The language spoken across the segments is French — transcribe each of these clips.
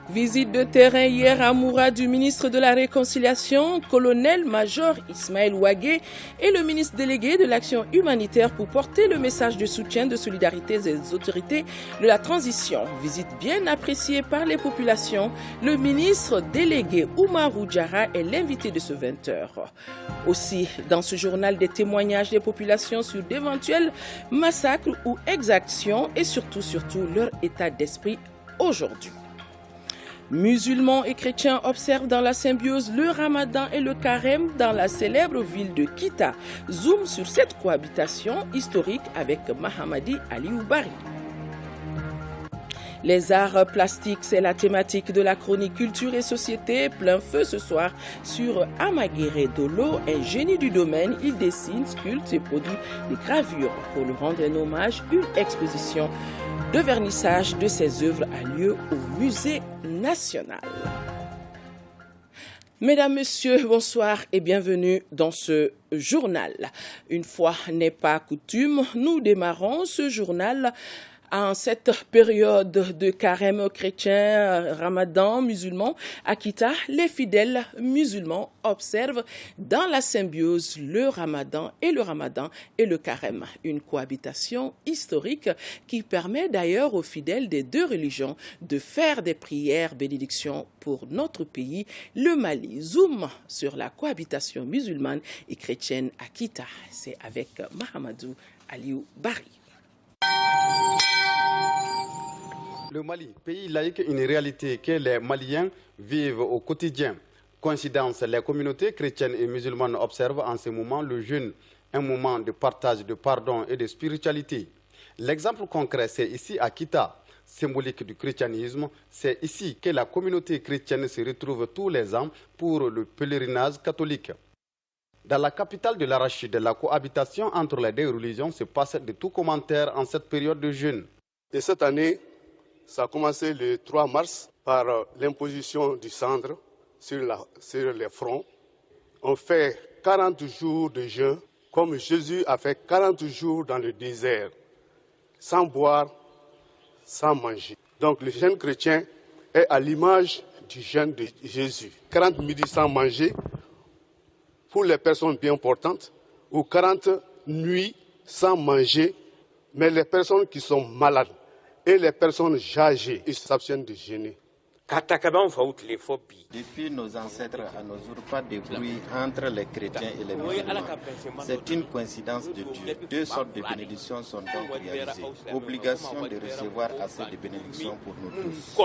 Visite de terrain hier à Moura du ministre de la Réconciliation, colonel-major Ismaël Ouagué, et le ministre délégué de l'Action humanitaire pour porter le message de soutien de solidarité des autorités de la transition. Visite bien appréciée par les populations. Le ministre délégué Oumarou Diarra est l'invité de ce 20h. Aussi, dans ce journal, des témoignages des populations sur d'éventuels massacres ou exactions et surtout leur état d'esprit aujourd'hui. Musulmans et chrétiens observent dans la symbiose le Ramadan et le Carême dans la célèbre ville de Kita. Zoom sur cette cohabitation historique avec Mahamadi Aliou Bari. Les arts plastiques, c'est la thématique de la chronique Culture et Société. Plein feu ce soir sur Amaguéré Dolo, un génie du domaine. Il dessine, sculpte et produit des gravures. Pour lui rendre un hommage, une exposition de vernissage de ses œuvres a lieu au Musée national. Mesdames, Messieurs, bonsoir et bienvenue dans ce journal. Une fois n'est pas coutume, nous démarrons ce journal en cette période de carême chrétien, ramadan musulman. À Kita, les fidèles musulmans observent dans la symbiose le ramadan et le carême. Une cohabitation historique qui permet d'ailleurs aux fidèles des deux religions de faire des prières bénédictions pour notre pays, le Mali. Zoom sur la cohabitation musulmane et chrétienne à Kita. C'est avec Mahamadou Aliou Bari. Le Mali, pays laïque, une réalité que les Maliens vivent au quotidien. Coïncidence, les communautés chrétiennes et musulmanes observent en ce moment le jeûne, un moment de partage, de pardon et de spiritualité. L'exemple concret, c'est ici à Kita, symbolique du christianisme. C'est ici que la communauté chrétienne se retrouve tous les ans pour le pèlerinage catholique. Dans la capitale de l'Arachide, la cohabitation entre les deux religions se passe de tout commentaire en cette période de jeûne. Et cette année, ça a commencé le 3 mars par l'imposition du cendre sur les fronts. On fait 40 jours de jeûne, comme Jésus a fait 40 jours dans le désert, sans boire, sans manger. Donc le jeûne chrétien est à l'image du jeûne de Jésus. 40 midis sans manger pour les personnes bien portantes, ou 40 nuits sans manger, mais les personnes qui sont malades et les personnes âgées, ils s'abstiennent de jeûner. Depuis nos ancêtres à nos jours, pas de bruit entre les chrétiens et les musulmans. C'est une coïncidence de Dieu. Deux sortes de bénédictions sont donc réalisées. Obligation de recevoir assez de bénédictions pour nous tous.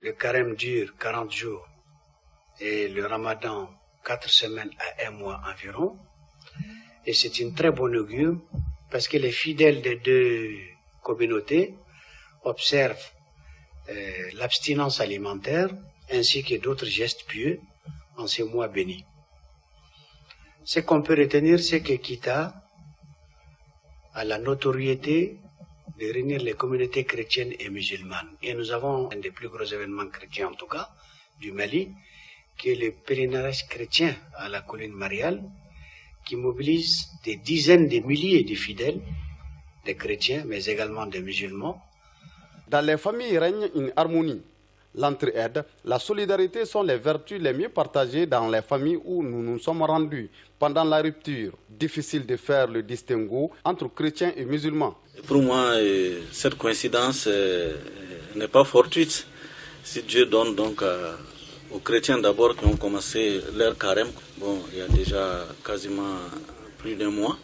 Le carême dure 40 jours et le ramadan 4 semaines à 1 mois environ. Et c'est une très bonne augure parce que les fidèles des deux communautés observent l'abstinence alimentaire ainsi que d'autres gestes pieux en ces mois bénis. Ce qu'on peut retenir, c'est que Kita a la notoriété de réunir les communautés chrétiennes et musulmanes. Et nous avons un des plus gros événements chrétiens, en tout cas, du Mali, qui est le pèlerinage chrétien à la colline Mariale, qui mobilise des dizaines de milliers de fidèles, des chrétiens, mais également des musulmans. Dans les familles règne une harmonie. L'entraide, la solidarité sont les vertus les mieux partagées dans les familles où nous nous sommes rendus pendant la rupture. Difficile de faire le distinguo entre chrétiens et musulmans. Pour moi, cette coïncidence n'est pas fortuite. Si Dieu donne donc aux chrétiens d'abord qui ont commencé leur carême, il y a déjà quasiment plus d'un mois,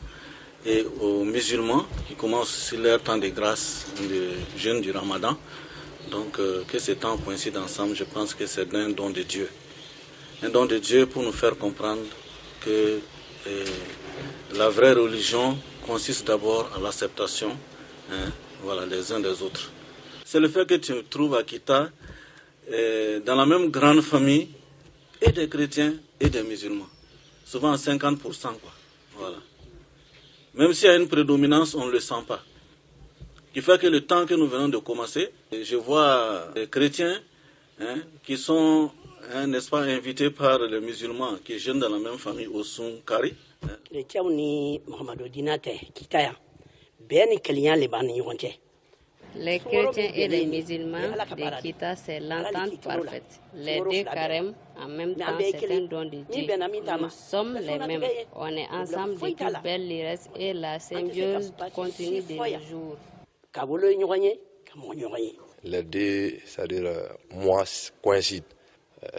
et aux musulmans qui commencent leur temps de grâce, de jeûne du Ramadan. Donc que ces temps coïncident ensemble, je pense que c'est un don de Dieu. Un don de Dieu pour nous faire comprendre que la vraie religion consiste d'abord à l'acceptation des uns des autres. C'est le fait que tu trouves à Kita, dans la même grande famille, et des chrétiens et des musulmans. Souvent à 50%. Voilà. Même s'il y a une prédominance, on ne le sent pas. Ce qui fait que le temps que nous venons de commencer, je vois les chrétiens qui sont, n'est-ce pas, invités par les musulmans qui jeûnent dans la même famille au Sunkari. Les chrétiens et les musulmans de Kita, c'est l'entente parfaite. Les deux carèmes, en même temps, c'est un don de Dieu. Nous sommes les mêmes. On est ensemble depuis belle lurette et la symbiose continue de nos jours. Les deux, c'est-à-dire mois coïncident.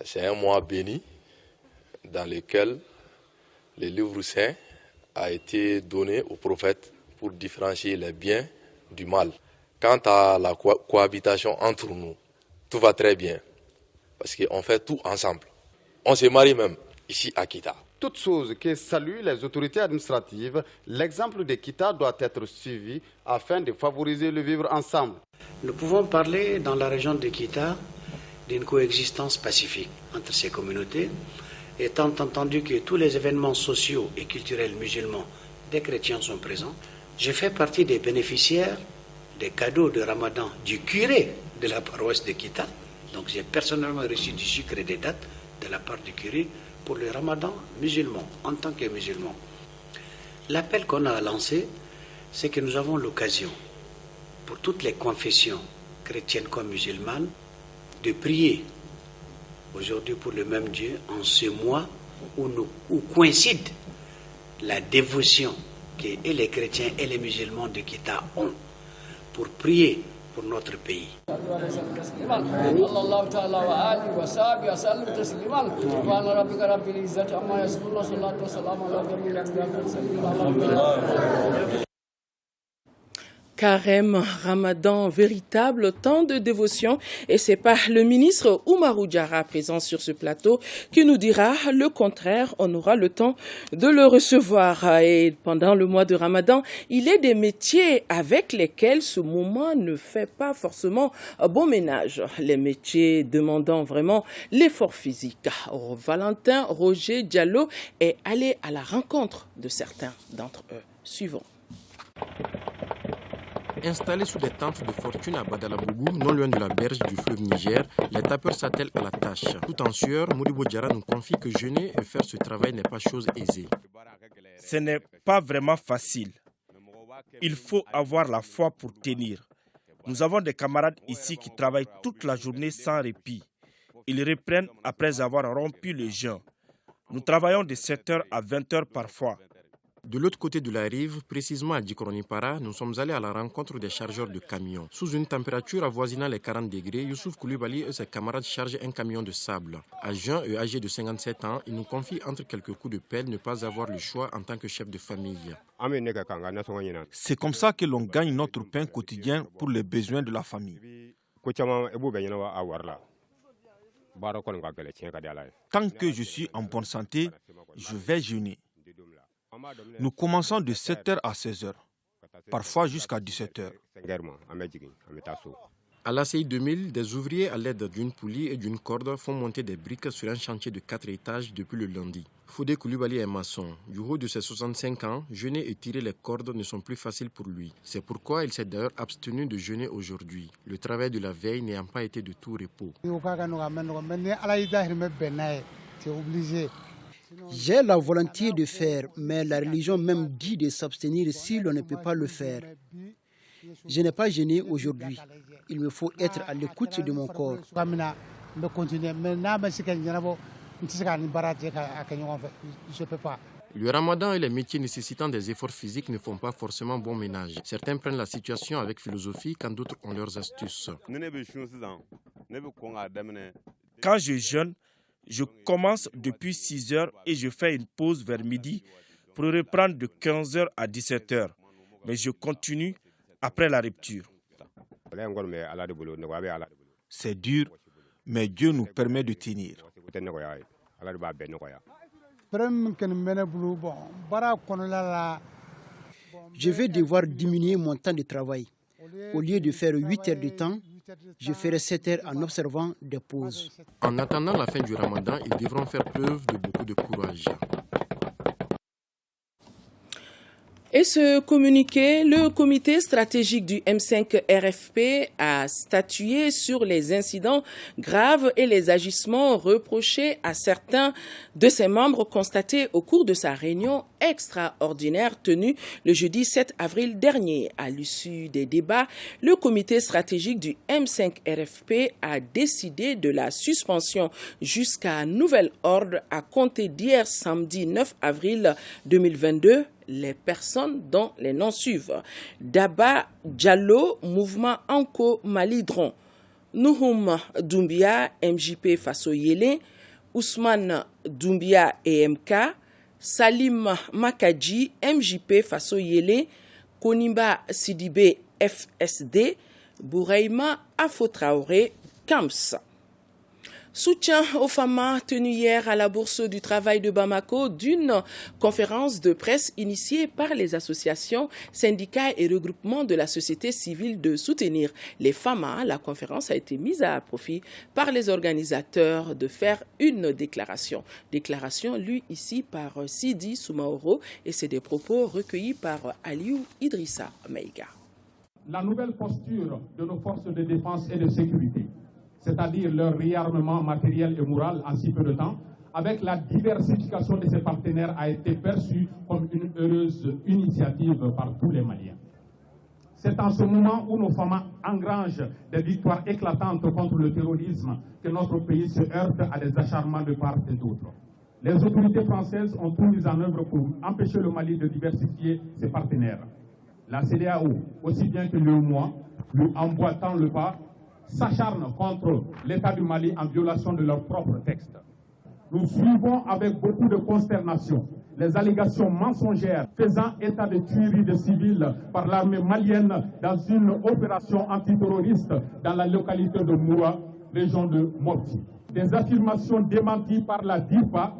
C'est un mois béni dans lequel le livre saint a été donné au prophète pour différencier les biens du mal. Quant à la cohabitation entre nous, tout va très bien parce qu'on fait tout ensemble. On se marie même ici à Kita. Toute chose que saluent les autorités administratives, l'exemple de Kita doit être suivi afin de favoriser le vivre ensemble. Nous pouvons parler dans la région de Kita d'une coexistence pacifique entre ces communautés, étant entendu que tous les événements sociaux et culturels musulmans des chrétiens sont présents. Je fais partie des bénéficiaires des cadeaux de Ramadan du curé de la paroisse de Kita. Donc j'ai personnellement reçu du sucre et des dattes de la part du curé pour le Ramadan musulman, en tant que musulman. L'appel qu'on a lancé, c'est que nous avons l'occasion, pour toutes les confessions chrétiennes comme musulmanes, de prier aujourd'hui pour le même Dieu en ce mois où coïncide la dévotion que et les chrétiens et les musulmans de Kita ont pour prier pour notre pays. Carême, Ramadan, véritable temps de dévotion. Et c'est pas le ministre Oumarou Diarra présent sur ce plateau qui nous dira le contraire. On aura le temps de le recevoir. Et pendant le mois de Ramadan, il est des métiers avec lesquels ce moment ne fait pas forcément bon ménage. Les métiers demandant vraiment l'effort physique. Valentin Roger Diallo est allé à la rencontre de certains d'entre eux. Suivons. Installés sous des tentes de fortune à Badalabougou, non loin de la berge du fleuve Niger, les tapeurs s'attellent à la tâche. Tout en sueur, Modibo Diarra nous confie que jeûner et faire ce travail n'est pas chose aisée. Ce n'est pas vraiment facile. Il faut avoir la foi pour tenir. Nous avons des camarades ici qui travaillent toute la journée sans répit. Ils reprennent après avoir rompu le jeûne. Nous travaillons de 7h à 20h parfois. De l'autre côté de la rive, précisément à Djikoronipara, nous sommes allés à la rencontre des chargeurs de camions. Sous une température avoisinant les 40 degrés, Youssouf Koulibaly et ses camarades chargent un camion de sable. À jeun et âgé de 57 ans, il nous confie entre quelques coups de pelle ne pas avoir le choix en tant que chef de famille. C'est comme ça que l'on gagne notre pain quotidien pour les besoins de la famille. Tant que je suis en bonne santé, je vais jeûner. Nous commençons de 7h à 16h, parfois jusqu'à 17h. À l'ACI 2000, des ouvriers à l'aide d'une poulie et d'une corde font monter des briques sur un chantier de 4 étages depuis le lundi. Fodé Koulibaly est maçon. Du haut de ses 65 ans, jeûner et tirer les cordes ne sont plus faciles pour lui. C'est pourquoi il s'est d'ailleurs abstenu de jeûner aujourd'hui, le travail de la veille n'ayant pas été de tout repos. J'ai la volonté de faire, mais la religion même dit de s'abstenir si l'on ne peut pas le faire. Je n'ai pas jeûné aujourd'hui. Il me faut être à l'écoute de mon corps. Le ramadan et les métiers nécessitant des efforts physiques ne font pas forcément bon ménage. Certains prennent la situation avec philosophie quand d'autres ont leurs astuces. Quand je jeûne, je commence depuis 6h et je fais une pause vers midi pour reprendre de 15h à 17h. Mais je continue après la rupture. C'est dur, mais Dieu nous permet de tenir. Je vais devoir diminuer mon temps de travail. Au lieu de faire 8 heures de temps, je ferai 7 heures en observant des pauses. En attendant la fin du ramadan, ils devront faire preuve de beaucoup de courage. Et ce communiqué, le comité stratégique du M5 RFP a statué sur les incidents graves et les agissements reprochés à certains de ses membres constatés au cours de sa réunion extraordinaire tenue le jeudi 7 avril dernier. À l'issue des débats, le comité stratégique du M5 RFP a décidé de la suspension jusqu'à nouvel ordre à compter d'hier samedi 9 avril 2022. Les personnes dont les noms suivent: Daba Diallo, Mouvement Anko Malidron; Nuhum Doumbia, MJP Faso Yele; Ousmane Doumbia EMK; Salim Makadji, MJP Faso Yele; Konimba Sidibé, FSD; Bouraïma Afotraoré, KAMS. Soutien aux femmes tenu hier à la Bourse du Travail de Bamako d'une conférence de presse initiée par les associations, syndicats et regroupements de la société civile de soutenir les femmes. La conférence a été mise à profit par les organisateurs de faire une déclaration. Déclaration lue ici par Sidi Soumaoro et c'est des propos recueillis par Aliou Idrissa Maïga. La nouvelle posture de nos forces de défense et de sécurité, c'est-à-dire leur réarmement matériel et moral en si peu de temps, avec la diversification de ses partenaires, a été perçue comme une heureuse initiative par tous les Maliens. C'est en ce moment où nos femmes engrangent des victoires éclatantes contre le terrorisme que notre pays se heurte à des acharnements de part et d'autre. Les autorités françaises ont tout mis en œuvre pour empêcher le Mali de diversifier ses partenaires. La CEDEAO, aussi bien que l'UEMOA, lui emboîtant le pas, s'acharnent contre l'État du Mali en violation de leurs propres textes. Nous suivons avec beaucoup de consternation les allégations mensongères faisant état de tueries de civils par l'armée malienne dans une opération antiterroriste dans la localité de Moura, région de Mopti. Des affirmations démenties par la DIPA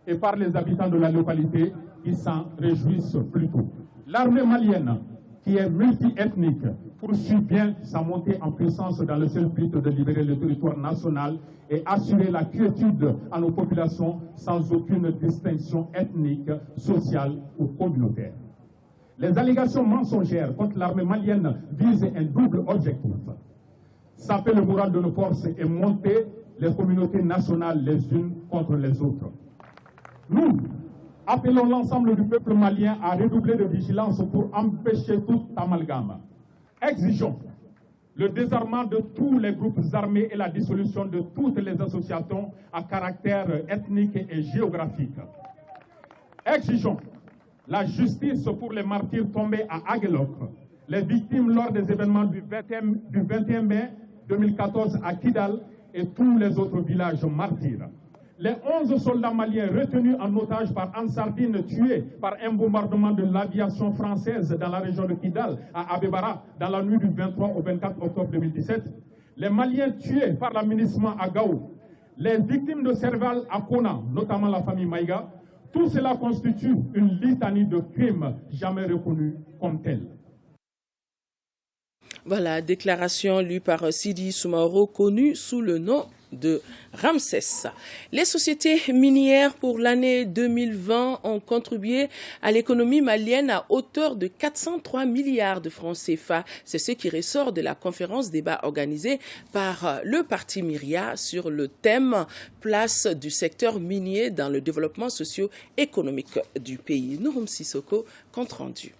et par les habitants de la localité qui s'en réjouissent plutôt. L'armée malienne, qui est multi-ethnique, poursuit bien sa montée en puissance dans le seul but de libérer le territoire national et assurer la quiétude à nos populations sans aucune distinction ethnique, sociale ou communautaire. Les allégations mensongères contre l'armée malienne visent un double objectif: saper le moral de nos forces et monter les communautés nationales les unes contre les autres. Nous appelons l'ensemble du peuple malien à redoubler de vigilance pour empêcher tout amalgame. Exigeons le désarmement de tous les groupes armés et la dissolution de toutes les associations à caractère ethnique et géographique. Exigeons la justice pour les martyrs tombés à Aguelok, les victimes lors des événements du 21 mai 2014 à Kidal et tous les autres villages martyrs. Les 11 soldats maliens retenus en otage par Ansardine, tués par un bombardement de l'aviation française dans la région de Kidal, à Abebara, dans la nuit du 23 au 24 octobre 2017. Les Maliens tués par l'aménagement à Gao. Les victimes de Serval à Kona, notamment la famille Maïga. Tout cela constitue une litanie de crimes jamais reconnus comme tels. Voilà, déclaration lue par Sidi Soumaoro, connu sous le nom de Ramsès. Les sociétés minières pour l'année 2020 ont contribué à l'économie malienne à hauteur de 403 milliards de francs CFA. C'est ce qui ressort de la conférence débat organisée par le parti Myria sur le thème « Place du secteur minier dans le développement socio-économique du pays ». Nouroum Sissoko, compte rendu.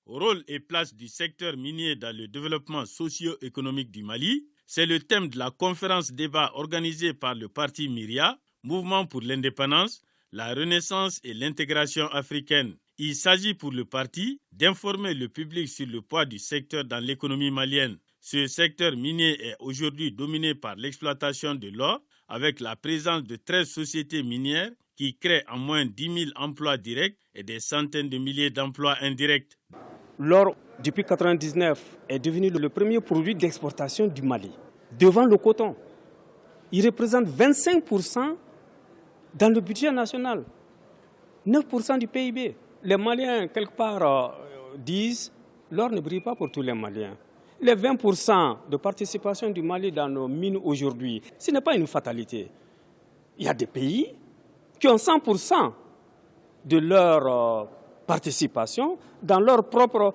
Rôle et place du secteur minier dans le développement socio-économique du Mali, c'est le thème de la conférence débat organisée par le parti Myria, Mouvement pour l'indépendance, la renaissance et l'intégration africaine. Il s'agit pour le parti d'informer le public sur le poids du secteur dans l'économie malienne. Ce secteur minier est aujourd'hui dominé par l'exploitation de l'or, avec la présence de 13 sociétés minières qui créent en moins 10 000 emplois directs et des centaines de milliers d'emplois indirects. L'or, depuis 1999, est devenu le premier produit d'exportation du Mali, devant le coton. Il représente 25% dans le budget national, 9% du PIB. Les Maliens, quelque part, disent que l'or ne brille pas pour tous les Maliens. Les 20% de participation du Mali dans nos mines aujourd'hui, ce n'est pas une fatalité. Il y a des pays qui ont 100% de leur participation dans leurs propres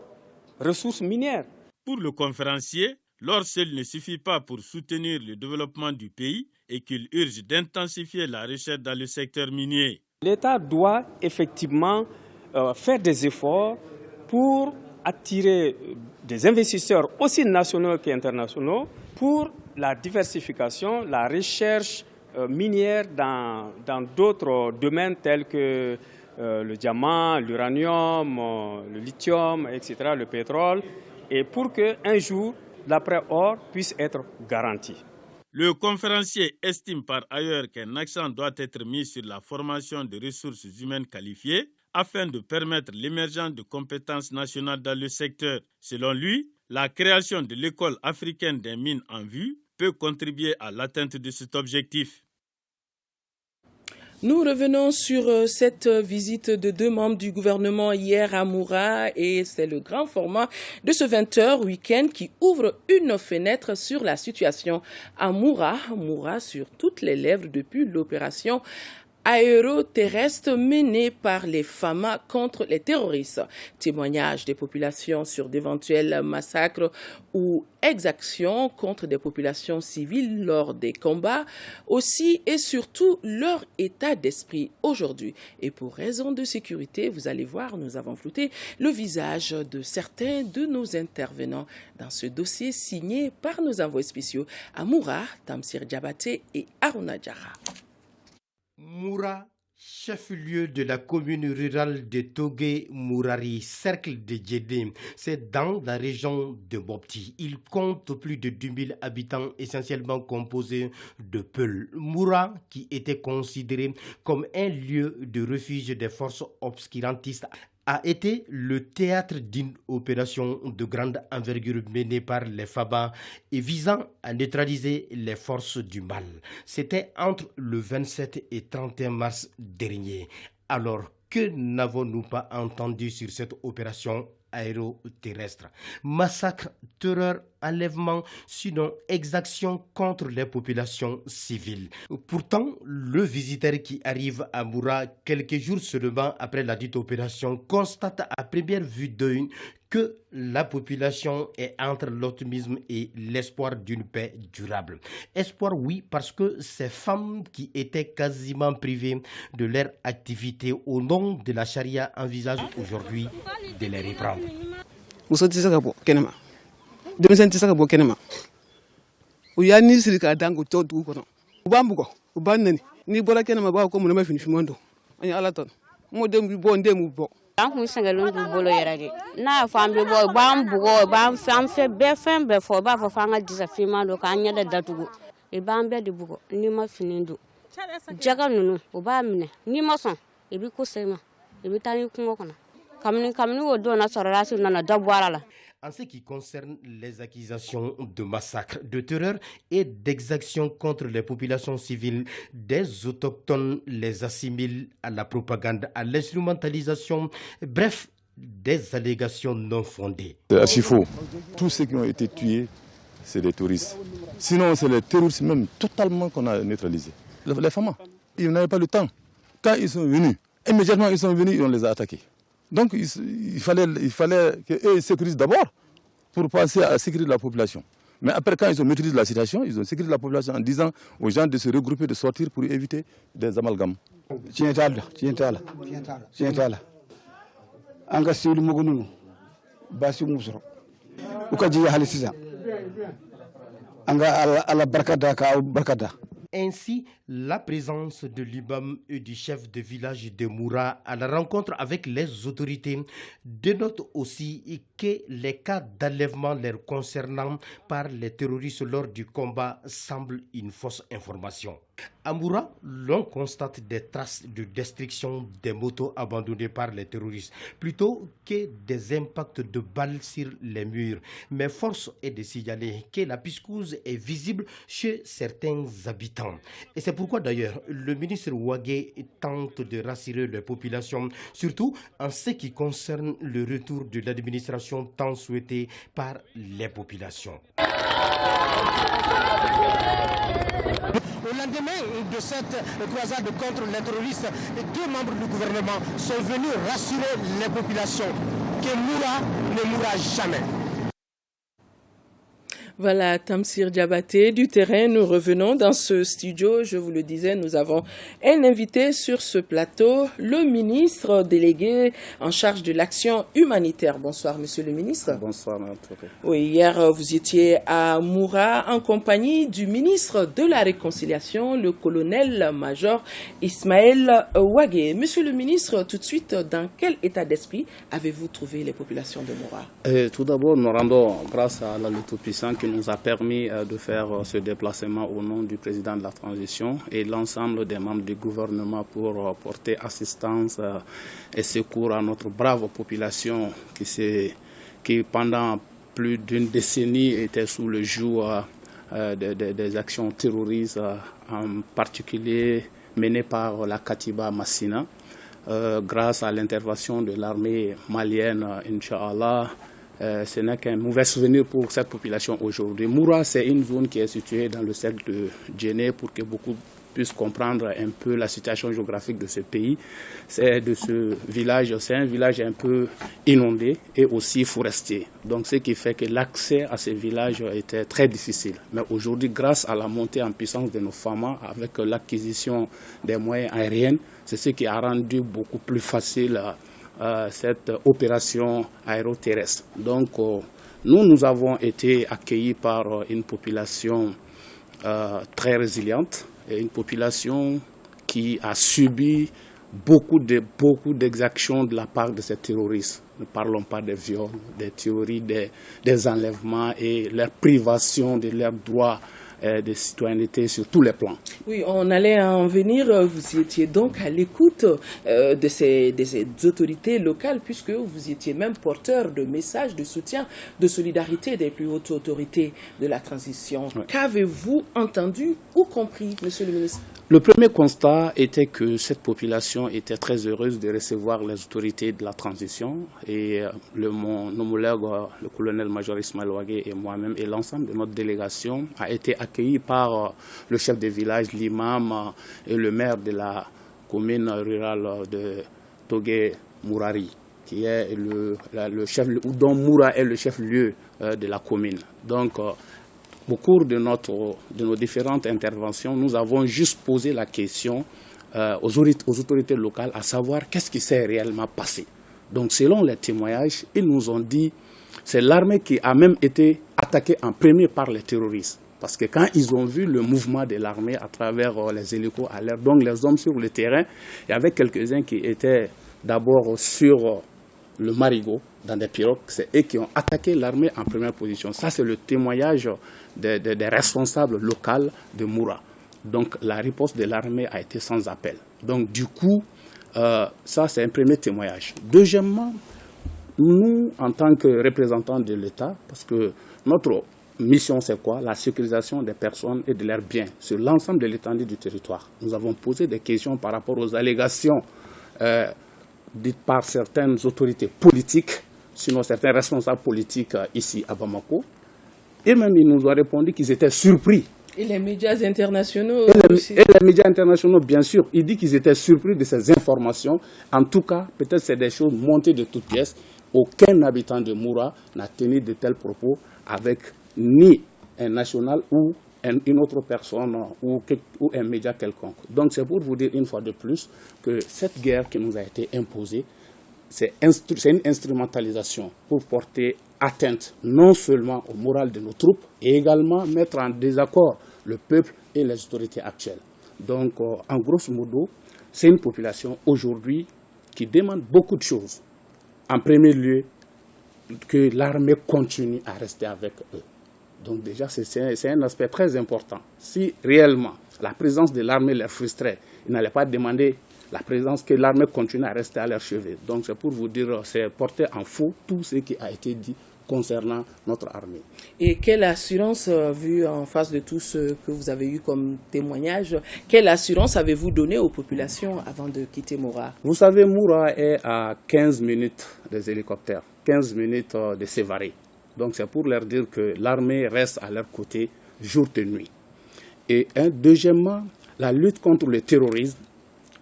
ressources minières. Pour le conférencier, l'or seul ne suffit pas pour soutenir le développement du pays et qu'il urge d'intensifier la recherche dans le secteur minier. L'État doit effectivement faire des efforts pour attirer des investisseurs aussi nationaux qu'internationaux pour la diversification, la recherche minière dans d'autres domaines tels que le diamant, l'uranium, le lithium, etc., le pétrole, et pour qu'un jour, l'après-or puisse être garanti. Le conférencier estime par ailleurs qu'un accent doit être mis sur la formation de ressources humaines qualifiées afin de permettre l'émergence de compétences nationales dans le secteur. Selon lui, la création de l'école africaine des mines en vue peut contribuer à l'atteinte de cet objectif. Nous revenons sur cette visite de 2 membres du gouvernement hier à Moura et c'est le grand format de ce 20h week-end qui ouvre une fenêtre sur la situation à Moura sur toutes les lèvres depuis l'opération aéroterrestre menée par les FAMA contre les terroristes. Témoignages des populations sur d'éventuels massacres ou exactions contre des populations civiles lors des combats, aussi et surtout leur état d'esprit aujourd'hui. Et pour raison de sécurité, vous allez voir, nous avons flouté le visage de certains de nos intervenants dans ce dossier signé par nos envoyés spéciaux à Moura, Tamsir Diabaté et Aruna Diarra. Moura, chef-lieu de la commune rurale de Togué-Mourari, cercle de Djedé, c'est dans la région de Mopti. Il compte plus de 10 000 habitants, essentiellement composés de Peuls. Moura, qui était considéré comme un lieu de refuge des forces obscurantistes, a été le théâtre d'une opération de grande envergure menée par les FABA et visant à neutraliser les forces du mal. C'était entre le 27 et 31 mars dernier. Alors, que n'avons-nous pas entendu sur cette opération aéroterrestre? Massacre, terreur, enlèvement, sinon exaction contre les populations civiles. Pourtant, le visiteur qui arrive à Moura quelques jours seulement après la dite opération constate à première vue d'œil que la population est entre l'optimisme et l'espoir d'une paix durable. Espoir, oui, parce que ces femmes qui étaient quasiment privées de leur activité au nom de la charia envisagent aujourd'hui de les reprendre. An kun sɛgɛlen b'u bolo yɛrɛ de n'a fɔ an bɛ bɔ u b'an bugɔ u b'an fɛn bɛɛ fɛn bɛɛ fɔ u b'a fɔ f'an ka disa finman don k'an ɲɛda datugu i b'an bɛɛ de bugɔ n'i ma fini don jɛgɛ ninnu u b'a minɛ n'i ma sɔn i bɛ ko se ma i bɛ taa ni kungo kɔnɔ kabini o don na sɔrɔla si nana dɔ bɔ a la. En ce qui concerne les accusations de massacre, de terreur et d'exactions contre les populations civiles, des autochtones les assimilent à la propagande, à l'instrumentalisation, bref, des allégations non fondées. C'est archi faux. Tous ceux qui ont été tués, c'est des touristes. Sinon, c'est les terroristes même totalement qu'on a neutralisés. Les femmes, ils n'avaient pas le temps. Quand ils sont venus, immédiatement ils sont venus et on les a attaqués. Donc il fallait qu'eux sécurisent d'abord pour passer à sécuriser la population. Mais après, quand ils ont maîtrisé la situation, ils ont sécurisé la population en disant aux gens de se regrouper, de sortir pour éviter des amalgames. Ainsi, la présence de l'imam et du chef de village de Moura à la rencontre avec les autorités dénote aussi que les cas d'enlèvement leur concernant par les terroristes lors du combat semblent une fausse information. À Moura, l'on constate des traces de destruction des motos abandonnées par les terroristes, plutôt que des impacts de balles sur les murs. Mais force est de signaler que la piscouse est visible chez certains habitants. Et c'est pourquoi d'ailleurs le ministre Wagué tente de rassurer les populations, surtout en ce qui concerne le retour de l'administration tant souhaité par les populations. lendemain de cette croisade contre les terroristes, 2 membres du gouvernement sont venus rassurer les populations que Moura ne mourra jamais. Voilà, Tamsir Diabaté du terrain. Nous revenons dans ce studio. Je vous le disais, nous avons un invité sur ce plateau, le ministre délégué en charge de l'action humanitaire. Bonsoir, monsieur le ministre. Bonsoir, madame Touré. Oui, hier, vous étiez à Moura en compagnie du ministre de la Réconciliation, le colonel-major Ismaël Ouagué. Monsieur le ministre, tout de suite, dans quel état d'esprit avez-vous trouvé les populations de Moura? Tout d'abord, nous rendons grâce à la Tout-Puissant qui nous a permis de faire ce déplacement au nom du président de la transition et l'ensemble des membres du gouvernement pour porter assistance et secours à notre brave population qui pendant plus d'une décennie était sous le joug des actions terroristes, en particulier menées par la Katiba Massina. Grâce à l'intervention de l'armée malienne, Inch'Allah, ce n'est qu'un mauvais souvenir pour cette population aujourd'hui. Moura, c'est une zone qui est située dans le cercle de Djenné pour que beaucoup puissent comprendre un peu la situation géographique de ce pays. C'est un village un peu inondé et aussi forestier. Donc ce qui fait que l'accès à ces villages était très difficile. Mais aujourd'hui, grâce à la montée en puissance de nos FAMA, avec l'acquisition des moyens aériens, c'est ce qui a rendu beaucoup plus facile cette opération aéroterrestre. Donc nous avons été accueillis par une population très résiliente et une population qui a subi beaucoup d'exactions de la part de ces terroristes. Ne parlons pas des viols, des tueries, des enlèvements et leur privation de leurs droits de citoyenneté sur tous les plans. Oui, on allait en venir. Vous étiez donc à l'écoute de ces autorités locales, puisque vous étiez même porteur de messages de soutien, de solidarité des plus hautes autorités de la transition. Ouais. Qu'avez-vous entendu ou compris, monsieur le ministre? Le premier constat était que cette population était très heureuse de recevoir les autorités de la transition et mon homologue, le colonel-major Ismaël Ouagué et moi-même et l'ensemble de notre délégation a été accueillis par le chef de village, l'imam et le maire de la commune rurale de Togué Mourari, qui est le chef, dont Moura est le chef-lieu de la commune. Donc, au cours de nos différentes interventions, nous avons juste posé la question aux autorités locales, à savoir qu'est-ce qui s'est réellement passé. Donc, selon les témoignages, ils nous ont dit que c'est l'armée qui a même été attaquée en premier par les terroristes. Parce que quand ils ont vu le mouvement de l'armée à travers les hélicos à l'air, donc les hommes sur le terrain, il y avait quelques-uns qui étaient d'abord sur le marigot, dans des pirogues, c'est eux qui ont attaqué l'armée en première position. Ça, c'est le témoignage des responsables locaux de Moura. Donc, la riposte de l'armée a été sans appel. Donc, du coup, ça, c'est un premier témoignage. Deuxièmement, nous, en tant que représentants de l'État, parce que notre mission, c'est quoi? La sécurisation des personnes et de leurs biens sur l'ensemble de l'étendue du territoire. Nous avons posé des questions par rapport aux allégations dites par certaines autorités politiques, sinon certains responsables politiques ici à Bamako. Et même, ils nous ont répondu qu'ils étaient surpris. Et les médias internationaux aussi. Et les médias internationaux, bien sûr. Ils disent qu'ils étaient surpris de ces informations. En tout cas, peut-être c'est des choses montées de toutes pièces. Aucun habitant de Moura n'a tenu de tels propos avec ni un national ou une autre personne ou un média quelconque. Donc c'est pour vous dire une fois de plus que cette guerre qui nous a été imposée, c'est une instrumentalisation pour porter atteinte non seulement au moral de nos troupes, et également mettre en désaccord le peuple et les autorités actuelles. Donc en grosso modo, c'est une population aujourd'hui qui demande beaucoup de choses. En premier lieu, que l'armée continue à rester avec eux. Donc déjà, c'est un aspect très important. Si réellement la présence de l'armée les frustrait, ils n'allaient pas demander la présence que l'armée continue à rester à leur chevet. Donc c'est pour vous dire, c'est porter en faux tout ce qui a été dit concernant notre armée. Et quelle assurance, vu en face de tout ce que vous avez eu comme témoignage, quelle assurance avez-vous donné aux populations avant de quitter Moura? Vous savez, Moura est à 15 minutes des hélicoptères, 15 minutes de Sévaré. Donc c'est pour leur dire que l'armée reste à leur côté jour et nuit. Et deuxièmement, la lutte contre le terrorisme,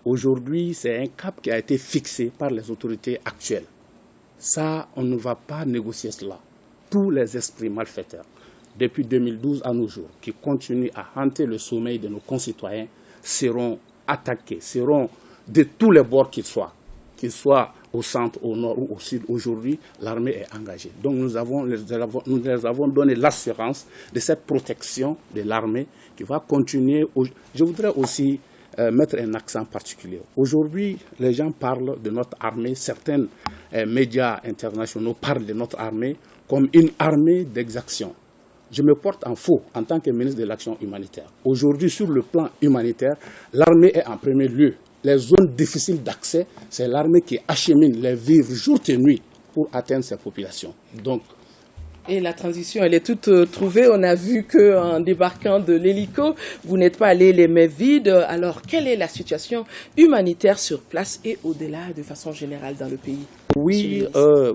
aujourd'hui, c'est un cap qui a été fixé par les autorités actuelles. Ça, on ne va pas négocier cela. Tous les esprits malfaiteurs, depuis 2012 à nos jours, qui continuent à hanter le sommeil de nos concitoyens, seront attaqués, seront de tous les bords qu'ils soient au centre, au nord ou au sud. Aujourd'hui, l'armée est engagée. Donc nous les avons donné l'assurance de cette protection de l'armée qui va continuer. Je voudrais aussi mettre un accent particulier. Aujourd'hui, les gens parlent de notre armée, certains médias internationaux parlent de notre armée comme une armée d'exaction. Je me porte en faux en tant que ministre de l'Action humanitaire. Aujourd'hui, sur le plan humanitaire, l'armée est en premier lieu. Les zones difficiles d'accès, c'est l'armée qui achemine les vivres jour et nuit pour atteindre ces populations. Et la transition, elle est toute trouvée. On a vu qu'en débarquant de l'hélico, vous n'êtes pas allé les mains vides. Alors, quelle est la situation humanitaire sur place et au-delà, de façon générale, dans le pays? Oui,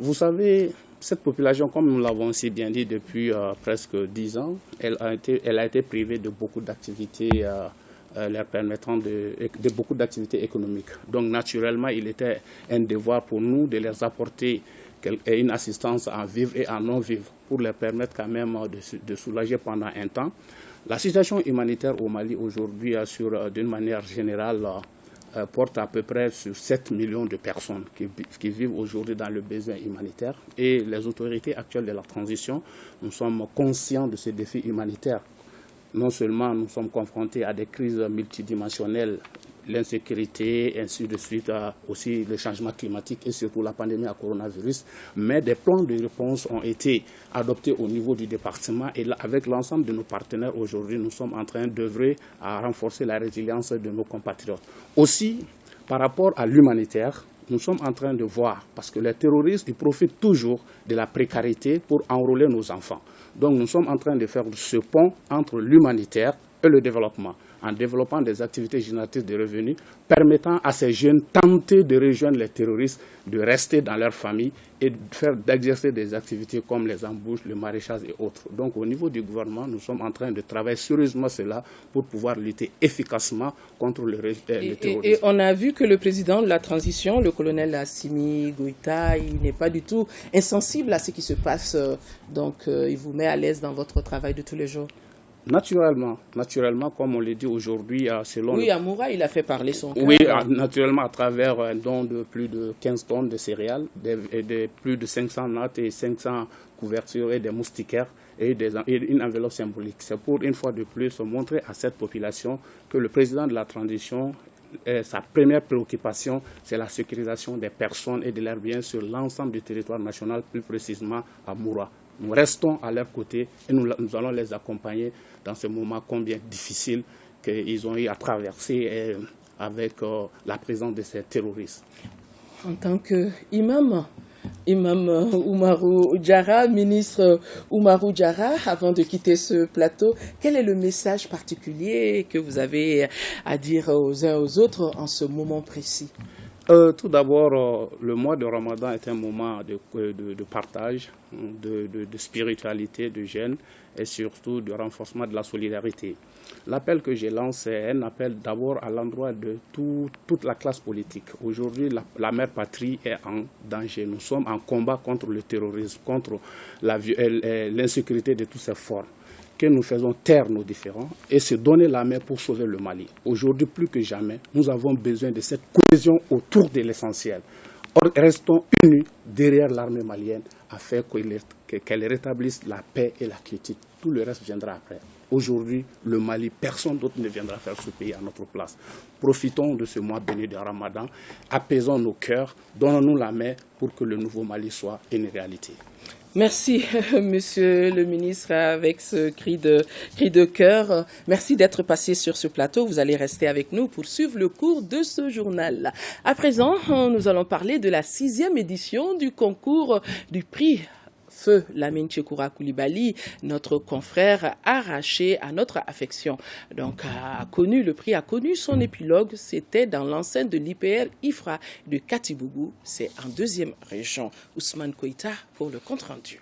vous savez, cette population, comme nous l'avons aussi bien dit depuis presque 10 ans, elle a été privée de beaucoup d'activités leur permettant de beaucoup d'activités économiques. Donc, naturellement, il était un devoir pour nous de les apporter une assistance en vivre et en non-vivre pour leur permettre quand même de soulager pendant un temps. La situation humanitaire au Mali aujourd'hui, d'une manière générale, porte à peu près sur 7 millions de personnes qui vivent aujourd'hui dans le besoin humanitaire. Et les autorités actuelles de la transition, nous sommes conscients de ces défis humanitaires. Non seulement nous sommes confrontés à des crises multidimensionnelles, l'insécurité, ainsi de suite, aussi le changement climatique et surtout la pandémie à coronavirus, mais des plans de réponse ont été adoptés au niveau du département et là, avec l'ensemble de nos partenaires aujourd'hui, nous sommes en train d'œuvrer à renforcer la résilience de nos compatriotes. Aussi, par rapport à l'humanitaire, nous sommes en train de voir, parce que les terroristes, ils profitent toujours de la précarité pour enrôler nos enfants. Donc nous sommes en train de faire ce pont entre l'humanitaire et le développement, en développant des activités génératrices de revenus, permettant à ces jeunes tentés de rejoindre les terroristes, de rester dans leur famille et d'exercer des activités comme les embauches, le maraîchage et autres. Donc au niveau du gouvernement, nous sommes en train de travailler sérieusement cela pour pouvoir lutter efficacement contre le terrorisme. Et on a vu que le président de la transition, le colonel Assimi Goïta, il n'est pas du tout insensible à ce qui se passe. Donc il vous met à l'aise dans votre travail de tous les jours. Naturellement, comme on le dit aujourd'hui, selon... Oui, à Moura, il a fait parler son cœur. Oui, naturellement, à travers un don de plus de 15 tonnes de céréales, de plus de 500 nattes et 500 couvertures et des moustiquaires et une enveloppe symbolique. C'est pour, une fois de plus, montrer à cette population que le président de la transition, sa première préoccupation, c'est la sécurisation des personnes et de leurs biens sur l'ensemble du territoire national, plus précisément à Moura. Nous restons à leur côté et nous allons les accompagner dans ce moment combien difficile qu'ils ont eu à traverser avec la présence de ces terroristes. En tant qu'imam, Oumarou Diarra, ministre Oumarou Diarra, avant de quitter ce plateau, quel est le message particulier que vous avez à dire aux uns aux autres en ce moment précis? Tout d'abord, le mois de Ramadan est un moment de partage, de spiritualité, de jeûne et surtout de renforcement de la solidarité. L'appel que je lance est un appel d'abord à l'endroit de toute la classe politique. Aujourd'hui, la mère patrie est en danger. Nous sommes en combat contre le terrorisme, contre l'insécurité de toutes ses formes. Que nous faisons taire nos différends et se donner la main pour sauver le Mali. Aujourd'hui, plus que jamais, nous avons besoin de cette cohésion autour de l'essentiel. Restons unis derrière l'armée malienne afin qu'elle rétablisse la paix et la quiétude. Tout le reste viendra après. Aujourd'hui, le Mali, personne d'autre ne viendra faire ce pays à notre place. Profitons de ce mois béni de Ramadan, apaisons nos cœurs, donnons-nous la main pour que le nouveau Mali soit une réalité. Merci, monsieur le ministre, avec ce cri de cœur. Merci d'être passé sur ce plateau. Vous allez rester avec nous pour suivre le cours de ce journal. À présent, nous allons parler de la 6e édition du concours du prix Feu Lamine Tchekoura Koulibaly, notre confrère arraché à notre affection. Donc, le prix a connu son épilogue. C'était dans l'enceinte de l'IPR IFRA de Katibougou. C'est en 2e région. Ousmane Koïta pour le compte rendu.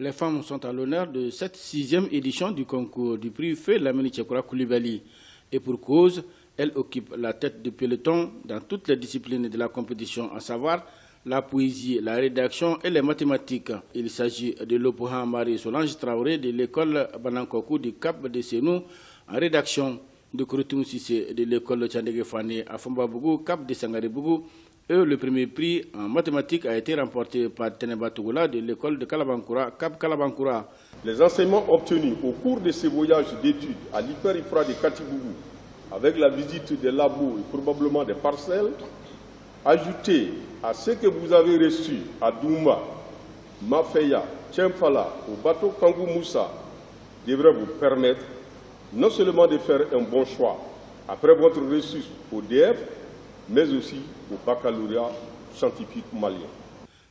Les femmes sont à l'honneur de cette 6e édition du concours du prix Feu Lamine Tchekoura Koulibaly. Et pour cause, elles occupent la tête du peloton dans toutes les disciplines de la compétition, à savoir la poésie, la rédaction et les mathématiques. Il s'agit de Lopoha Marie Solange Traoré de l'école Banankokou du Cap de Senou en rédaction, de Kouroutoum Sissé de l'école Tchandege Fane à Fombabougou, Cap de Sangarebougou. Et le premier prix en mathématiques a été remporté par Teneba Tougoula de l'école de Kalabankoura, Cap Kalabankoura. Les enseignements obtenus au cours de ce voyage d'études à l'hyper-IFRA de Katibougou, avec la visite des labos et probablement des parcelles, ajoutés à ce que vous avez reçu à Douma, Mafeya, Tchempala, au bateau Kangou Moussa, devraient vous permettre non seulement de faire un bon choix après votre reçu au DF, mais aussi au baccalauréat scientifique malien.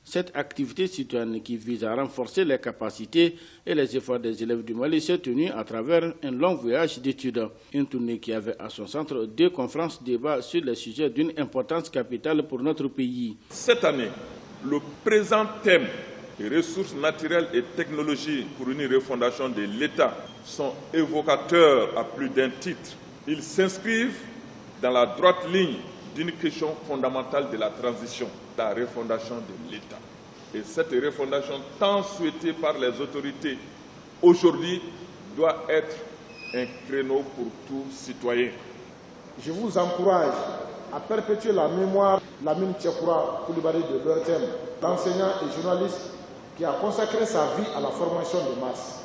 Cette activité citoyenne qui vise à renforcer les capacités et les efforts des élèves du Mali s'est tenue à travers un long voyage d'études. Une tournée qui avait à son centre 2 conférences débats sur les sujets d'une importance capitale pour notre pays. Cette année, le présent thème des ressources naturelles et technologies pour une refondation de l'État sont évocateurs à plus d'un titre. Ils s'inscrivent dans la droite ligne d'une question fondamentale de la transition, la refondation de l'État. Et cette refondation tant souhaitée par les autorités aujourd'hui doit être un créneau pour tout citoyen. Je vous encourage à perpétuer la mémoire de Lamine Tchekoura Koulibaly de leur thème, l'enseignant et journaliste qui a consacré sa vie à la formation de masse.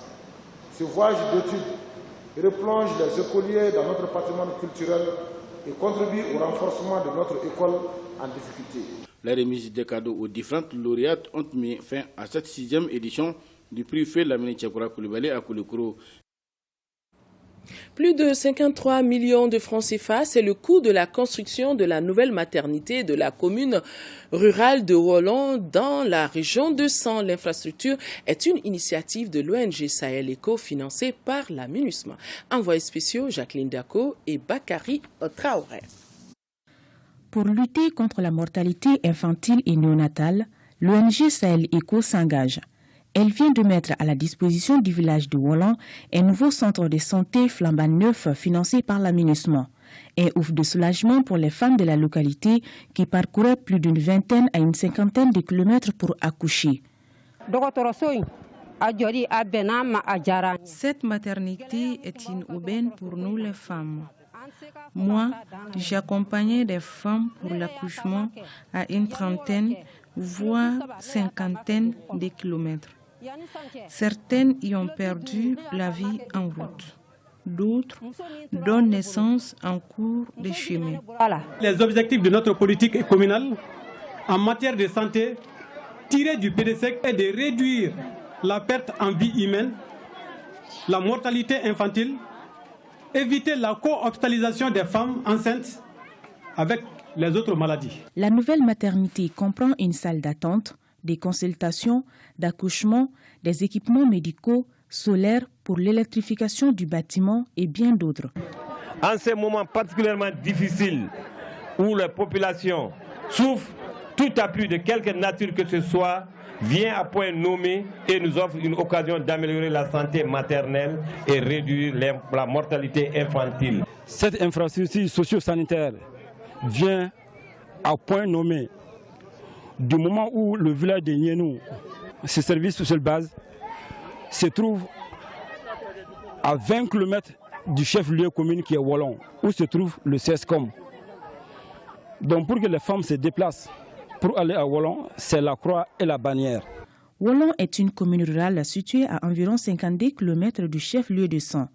Ce voyage d'études replonge les écoliers dans notre patrimoine culturel et contribue au renforcement de notre école en difficulté. La remise des cadeaux aux différentes lauréates ont mis fin à cette 6e édition du prix Feu Lamine Tchekoura Koulibaly à Koulikoro. Plus de 53 millions de francs CFA, c'est le coût de la construction de la nouvelle maternité de la commune rurale de Wolon dans la région de San. L'infrastructure est une initiative de l'ONG Sahel Eco financée par la MINUSMA. Envoyés spéciaux Jacqueline Dako et Bakary Traoré. Pour lutter contre la mortalité infantile et néonatale, l'ONG Sahel Eco s'engage. Elle vient de mettre à la disposition du village de Wolon un nouveau centre de santé flambant neuf financé par la MINUSMA. Un ouf de soulagement pour les femmes de la localité qui parcouraient plus d'une vingtaine à une cinquantaine de kilomètres pour accoucher. Cette maternité est une aubaine pour nous les femmes. Moi, j'accompagnais des femmes pour l'accouchement à une trentaine, voire cinquantaine de kilomètres. Certaines y ont perdu la vie en route. D'autres donnent naissance en cours de chemin. Les objectifs de notre politique communale en matière de santé, tirés du PDSEC, est de réduire la perte en vie humaine, la mortalité infantile, éviter la co-hospitalisation des femmes enceintes avec les autres maladies. La nouvelle maternité comprend une salle d'attente, des consultations, d'accouchement, des équipements médicaux, solaires pour l'électrification du bâtiment et bien d'autres. En ces moments particulièrement difficiles où la population souffre, tout appui de quelque nature que ce soit vient à point nommé et nous offre une occasion d'améliorer la santé maternelle et réduire la mortalité infantile. Cette infrastructure socio-sanitaire vient à point nommé du moment où le village de Nienou, ce service sur cette base, se trouve à 20 km du chef-lieu commune qui est Wolon, où se trouve le CESCOM. Donc pour que les femmes se déplacent pour aller à Wolon, c'est la croix et la bannière. Wolon est une commune rurale située à environ 52 km du chef-lieu de San.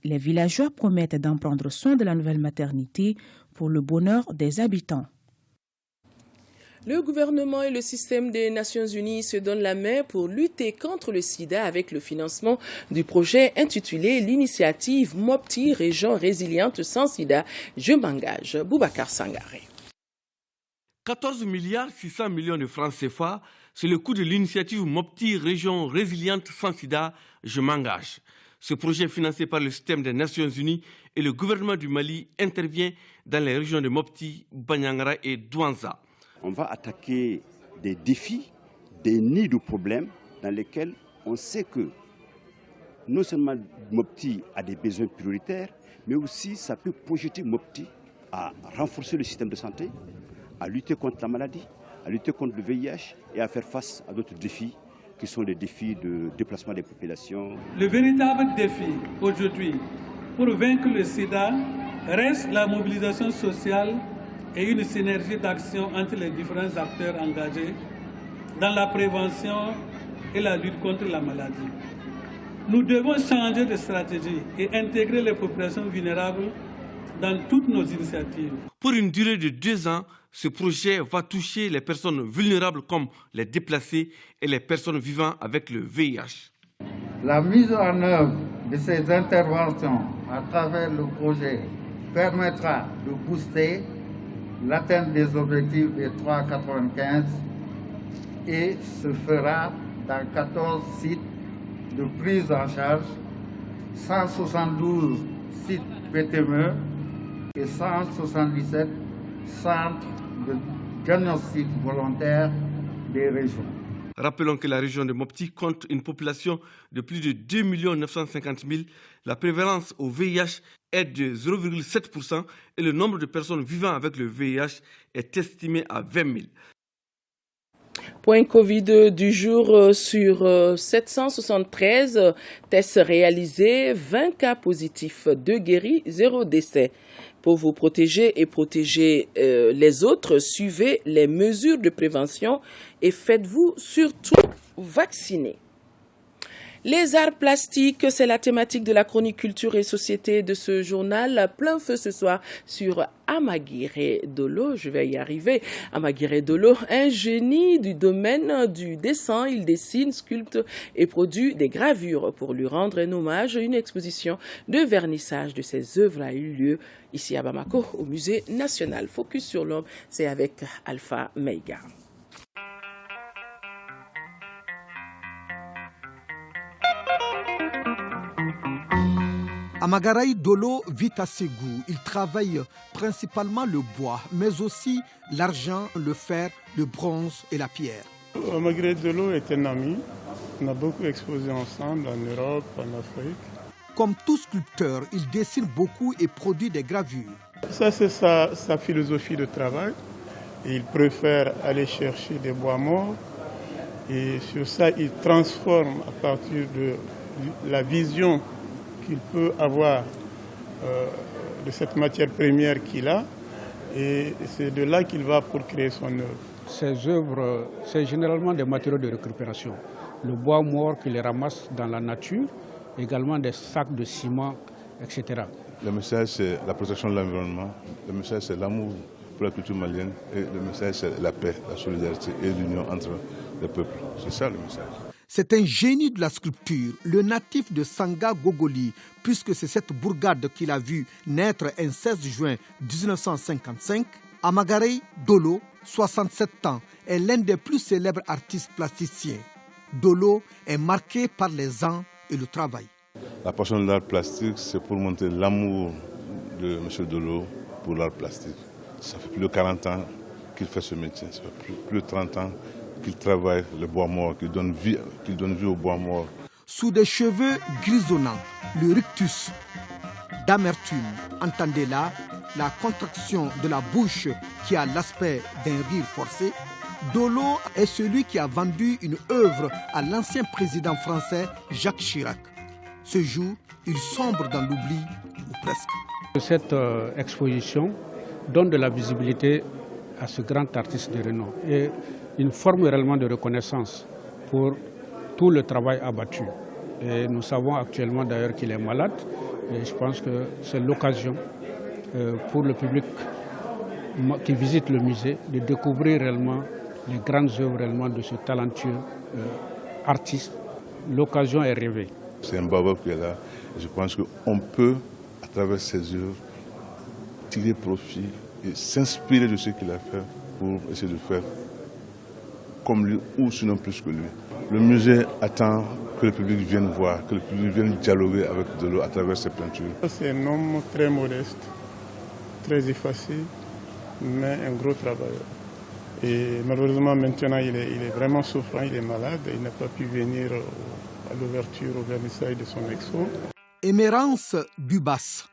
Les villageois promettent d'en prendre soin de la nouvelle maternité pour le bonheur des habitants. Le gouvernement et le système des Nations Unies se donnent la main pour lutter contre le sida avec le financement du projet intitulé l'initiative Mopti Région Résiliente sans sida. Je m'engage. Boubacar Sangaré. 14 milliards 600 millions de francs CFA, c'est le coût de l'initiative Mopti Région Résiliente sans sida. Je m'engage. Ce projet financé par le système des Nations Unies et le gouvernement du Mali intervient dans les régions de Mopti, Banyangara et Douanza. On va attaquer des défis, des nids de problèmes dans lesquels on sait que non seulement Mopti a des besoins prioritaires, mais aussi ça peut projeter Mopti à renforcer le système de santé, à lutter contre la maladie, à lutter contre le VIH et à faire face à d'autres défis qui sont les défis de déplacement des populations. Le véritable défi aujourd'hui pour vaincre le sida reste la mobilisation sociale et une synergie d'action entre les différents acteurs engagés dans la prévention et la lutte contre la maladie. Nous devons changer de stratégie et intégrer les populations vulnérables dans toutes nos initiatives. Pour une durée de 2 ans, ce projet va toucher les personnes vulnérables comme les déplacés et les personnes vivant avec le VIH. La mise en œuvre de ces interventions à travers le projet permettra de booster l'atteinte des objectifs des 3,95 et se fera dans 14 sites de prise en charge, 172 sites PTME et 177 centres de diagnostic volontaire des régions. Rappelons que la région de Mopti compte une population de plus de 2 950 000. La prévalence au VIH est de 0,7% et le nombre de personnes vivant avec le VIH est estimé à 20 000. Point Covid du jour sur 773 tests réalisés, 20 cas positifs, 2 guéris, 0 décès. Pour vous protéger et protéger les autres, suivez les mesures de prévention et faites-vous surtout vacciner. Les arts plastiques, c'est la thématique de la chronique culture et société de ce journal. Plein feu ce soir sur Amaguirre Dolo. Je vais y arriver. Amaguirre Dolo, un génie du domaine du dessin. Il dessine, sculpte et produit des gravures. Pour lui rendre un hommage, une exposition de vernissage de ses œuvres a eu lieu ici à Bamako, au Musée national. Focus sur l'homme, c'est avec Alpha Meiga. Amagaray Dolo vit à Ségou. Il travaille principalement le bois, mais aussi l'argent, le fer, le bronze et la pierre. Amagaray Dolo est un ami. On a beaucoup exposé ensemble en Europe, en Afrique. Comme tout sculpteur, il dessine beaucoup et produit des gravures. Ça, c'est sa philosophie de travail. Il préfère aller chercher des bois morts. Et sur ça, il transforme à partir de la vision qu'il peut avoir de cette matière première qu'il a, et c'est de là qu'il va pour créer son œuvre. Ces œuvres, c'est généralement des matériaux de récupération. Le bois mort qu'il ramasse dans la nature, également des sacs de ciment, etc. Le message, c'est la protection de l'environnement, le message, c'est l'amour pour la culture malienne, et le message, c'est la paix, la solidarité et l'union entre les peuples. C'est ça le message. C'est un génie de la sculpture, le natif de Sanga Gogoli, puisque c'est cette bourgade qu'il a vu naître un 16 juin 1955. Amagaray Dolo, 67 ans, est l'un des plus célèbres artistes plasticiens. Dolo est marqué par les ans et le travail. La passion de l'art plastique, c'est pour montrer l'amour de M. Dolo pour l'art plastique. Ça fait plus de 40 ans qu'il fait ce métier, ça fait plus de 30 ans qu'il travaille le bois mort, qu'il donne vie au bois mort. Sous des cheveux grisonnants, le rictus d'amertume, entendez là la contraction de la bouche qui a l'aspect d'un rire forcé. Dolo est celui qui a vendu une œuvre à l'ancien président français Jacques Chirac. Ce jour, il sombre dans l'oubli, ou presque. Cette exposition donne de la visibilité à ce grand artiste de renom et une forme réellement de reconnaissance pour tout le travail abattu. Et nous savons actuellement d'ailleurs qu'il est malade et je pense que c'est l'occasion pour le public qui visite le musée de découvrir réellement les grandes œuvres réellement de ce talentueux artiste. L'occasion est rêvée. C'est un baobab qui est là. Je pense qu'on peut, à travers ses œuvres, tirer profit et s'inspirer de ce qu'il a fait pour essayer de faire comme lui ou sinon plus que lui. Le musée attend que le public vienne voir, que le public vienne dialoguer avec Dolo à travers ses peintures. C'est un homme très modeste, très effacé, mais un gros travailleur. Et malheureusement, maintenant, il est vraiment souffrant, il est malade. Il n'a pas pu venir à l'ouverture, au vernissage de son expo. Émérance Dubas,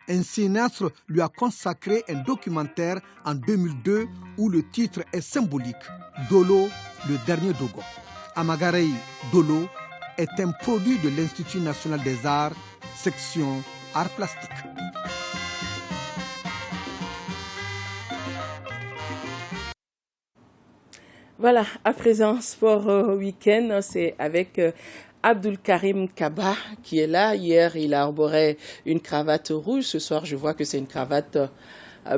un cinéaste, lui a consacré un documentaire en 2002 où le titre est symbolique, Dolo, le dernier Dogon. Amagarei Dolo est un produit de l'Institut national des arts, section arts plastiques. Voilà, à présent, sport week-end, c'est avec Abdul Karim Kaba qui est là. Hier, il a arboré une cravate rouge. Ce soir, je vois que c'est une cravate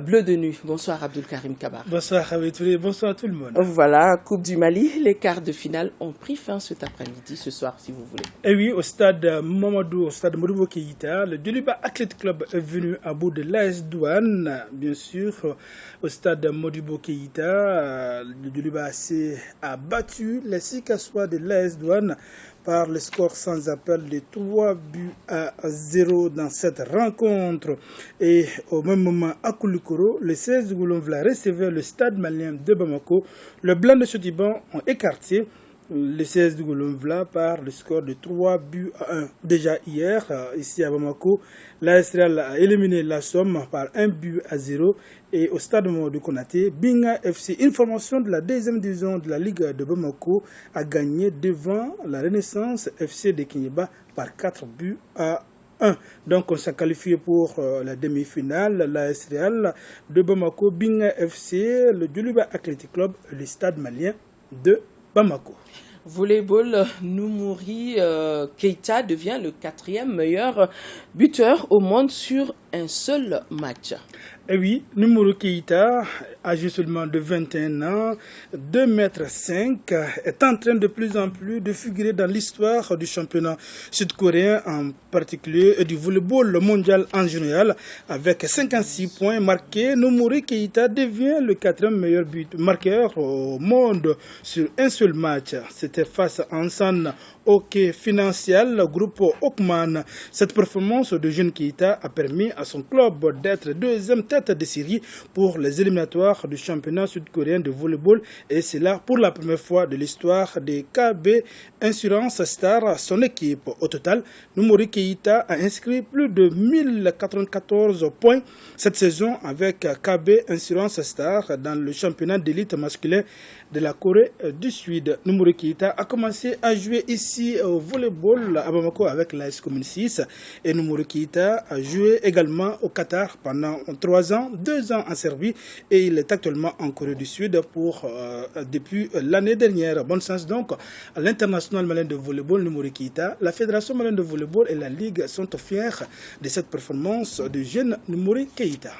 bleu de nuit. Bonsoir Abdul Karim Kaba. Bonsoir Abitouré, bonsoir à tout le monde. Voilà, Coupe du Mali, les quarts de finale ont pris fin cet après-midi, ce soir si vous voulez. Et oui, au stade Modibo Keïta, le Djoliba Athletic Club est venu à bout de l'AS Douane. Bien sûr, au stade Modibo Keïta, le Djoliba AC a battu les Sikassois de l'AS Douane par le score sans appel de 3-0 dans cette rencontre. Et au même moment, à Koulikoro, les 16 de Goulonvla recevaient le stade malien de Bamako. Le blanc de Sotiban ont écarté les 16 de Goulonvla par le score de 3-1. Déjà hier, ici à Bamako, l'AS Real a éliminé la Somme par 1-0. Et au stade de Konaté, Binga FC, une formation de la deuxième division de la Ligue de Bamako, a gagné devant la Renaissance FC de Kinyeba par 4-1. Donc on s'est qualifié pour la demi-finale, l'AS Real de Bamako, Binga FC, le Djoliba Athletic Club, le stade malien de Bamako. Volleyball, Noumouri Keïta devient le 4e meilleur buteur au monde sur un seul match. Et oui, Noumouri Keïta, âgé seulement de 21 ans, 2,5 m, est en train de plus en plus de figurer dans l'histoire du championnat sud-coréen en particulier et du volleyball mondial en général. Avec 56 points marqués, Noumouri Keïta devient le 4e meilleur marqueur au monde sur un seul match. C'était face à Ansan Hockey Financial, groupe Oakman. Cette performance de jeune Keïta a permis à son club d'être deuxième tête de série pour les éliminatoires du championnat sud-coréen de volleyball, et c'est là pour la première fois de l'histoire des KB Insurance Star, son équipe. Au total, Noumouri Keïta a inscrit plus de 1094 points cette saison avec KB Insurance Star dans le championnat d'élite masculin de la Corée du Sud. Noumouri Keïta a commencé à jouer ici au volleyball à Bamako avec l'AS Commune 6, et Noumouri Keïta a joué également au Qatar pendant 3 ans, 2 ans en Serbie, et il est actuellement en Corée du Sud depuis l'année dernière. Bonne chance donc à l'international malien de volleyball Noumouri Keïta. La Fédération malienne de volleyball et la Ligue sont fiers de cette performance du jeune Noumouri Keïta.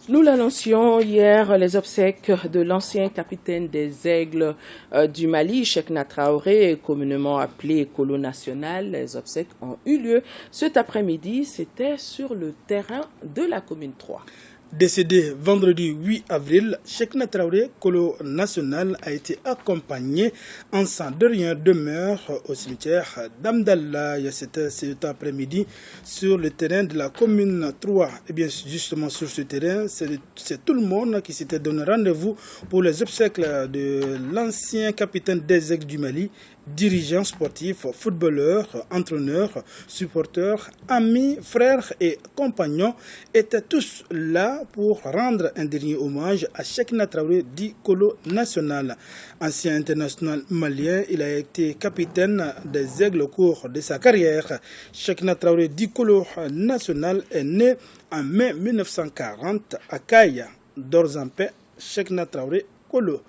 Nous l'annoncions hier, les obsèques de l'ancien capitaine des Aigles du Mali, Cheikhna Traoré, communément appelé Colo National. Les obsèques ont eu lieu cet après-midi. C'était sur le terrain de la commune 3. Décédé vendredi 8 avril, Cheikhna Traoré, Colo National, a été accompagné en sa dernière demeure au cimetière d'Amdallah. C'était cet après-midi sur le terrain de la commune 3. Et bien justement sur ce terrain, c'est tout le monde qui s'était donné rendez-vous pour les obsèques de l'ancien capitaine des Aigles du Mali. Dirigeants sportifs, footballeurs, entraîneurs, supporters, amis, frères et compagnons étaient tous là pour rendre un dernier hommage à Cheikhna Traoré dit Colo National. Ancien international malien, il a été capitaine des Aigles au cours de sa carrière. Cheikhna Traoré dit Colo National est né en mai 1940 à Kaya, d'Orzampe. Cheikhna Traoré Colo.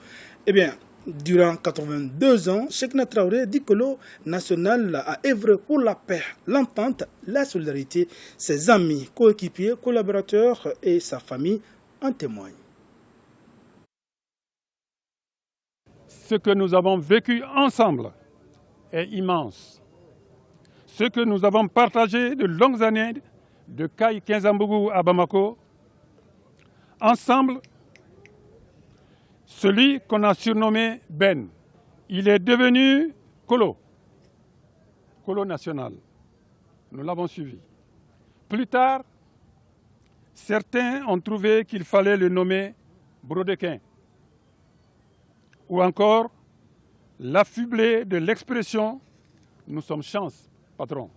Eh bien, durant 82 ans, Cheikhna Traoré dit Colo National a œuvré pour la paix, l'entente, la solidarité. Ses amis, coéquipiers, collaborateurs et sa famille en témoignent. Ce que nous avons vécu ensemble est immense. Ce que nous avons partagé de longues années de Kaï Kinzambougou à Bamako, ensemble, celui qu'on a surnommé Ben, il est devenu Colo National. Nous l'avons suivi. Plus tard, certains ont trouvé qu'il fallait le nommer Brodequin. ou encore l'affublé de l'expression « nous sommes chance, patron »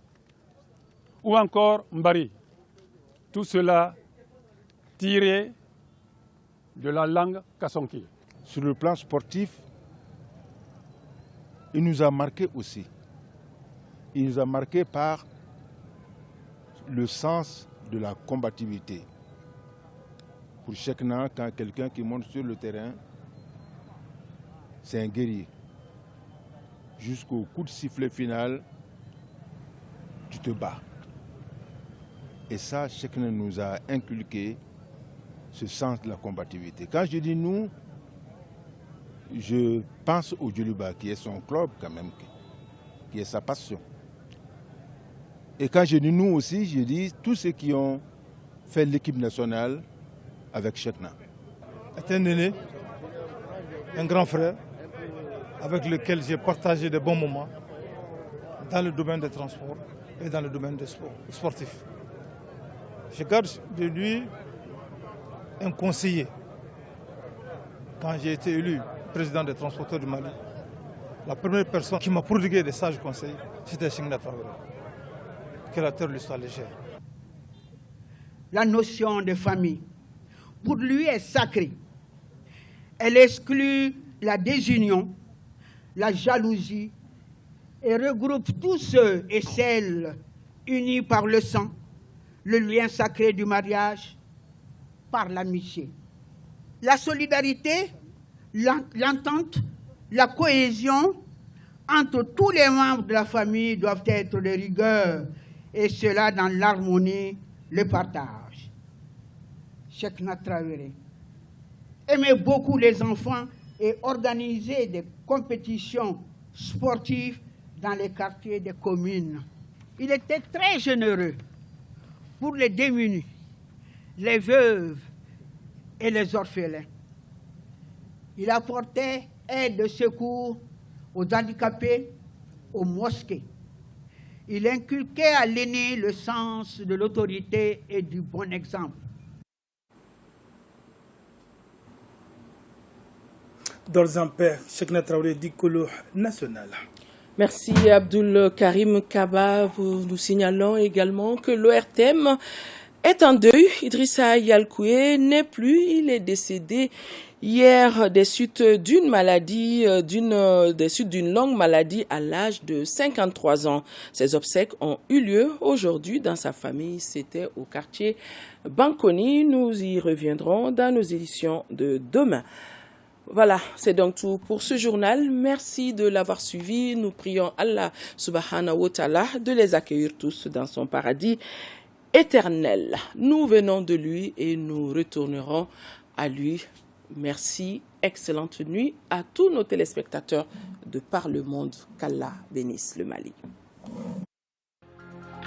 ou encore Mbari. Tout cela tiré de la langue Kasonké. Sur le plan sportif, il nous a marqué aussi. Il nous a marqué par le sens de la combativité. Pour Chekna, quand quelqu'un qui monte sur le terrain, c'est un guerrier. Jusqu'au coup de sifflet final, tu te bats. Et ça, Chekna nous a inculqué ce sens de la combativité. Quand je dis nous, je pense au Djoliba, qui est son club quand même, qui est sa passion. Et quand je dis nous aussi, je dis tous ceux qui ont fait l'équipe nationale avec Chekna. C'est un aîné, un grand frère, avec lequel j'ai partagé de bons moments dans le domaine des transports et dans le domaine des sports sportifs. Je garde de lui un conseiller. Quand j'ai été élu président des transporteurs du Mali, la première personne qui m'a prodigué des sages conseils, c'était Chekna Traoré, créateur de l'histoire légère. La notion de famille, pour lui, est sacrée. Elle exclut la désunion, la jalousie et regroupe tous ceux et celles unis par le sang, le lien sacré du mariage, par l'amitié. La solidarité, l'entente, la cohésion entre tous les membres de la famille doivent être de rigueur, et cela dans l'harmonie, le partage. Chekna Traoré aimait beaucoup les enfants et organisait des compétitions sportives dans les quartiers des communes. Il était très généreux pour les démunis, les veuves et les orphelins. Il apportait aide et secours aux handicapés, aux mosquées. Il inculquait à l'aîné le sens de l'autorité et du bon exemple. Dans un père, Chekna Traoré d'Ikolo national. Merci Abdul Karim Kaba. Nous signalons également que l'ORTM est en deuil. Idrissa Yalkoué n'est plus. Il est décédé hier des suites d'une maladie, des suites d'une longue maladie à l'âge de 53 ans. Ses obsèques ont eu lieu aujourd'hui dans sa famille. C'était au quartier Banconi. Nous y reviendrons dans nos éditions de demain. Voilà, c'est donc tout pour ce journal. Merci de l'avoir suivi. Nous prions Allah subhanahu wa ta'ala de les accueillir tous dans son paradis éternel. Nous venons de lui et nous retournerons à lui. Merci, excellente nuit à tous nos téléspectateurs de par le monde. Qu'Allah bénisse le Mali.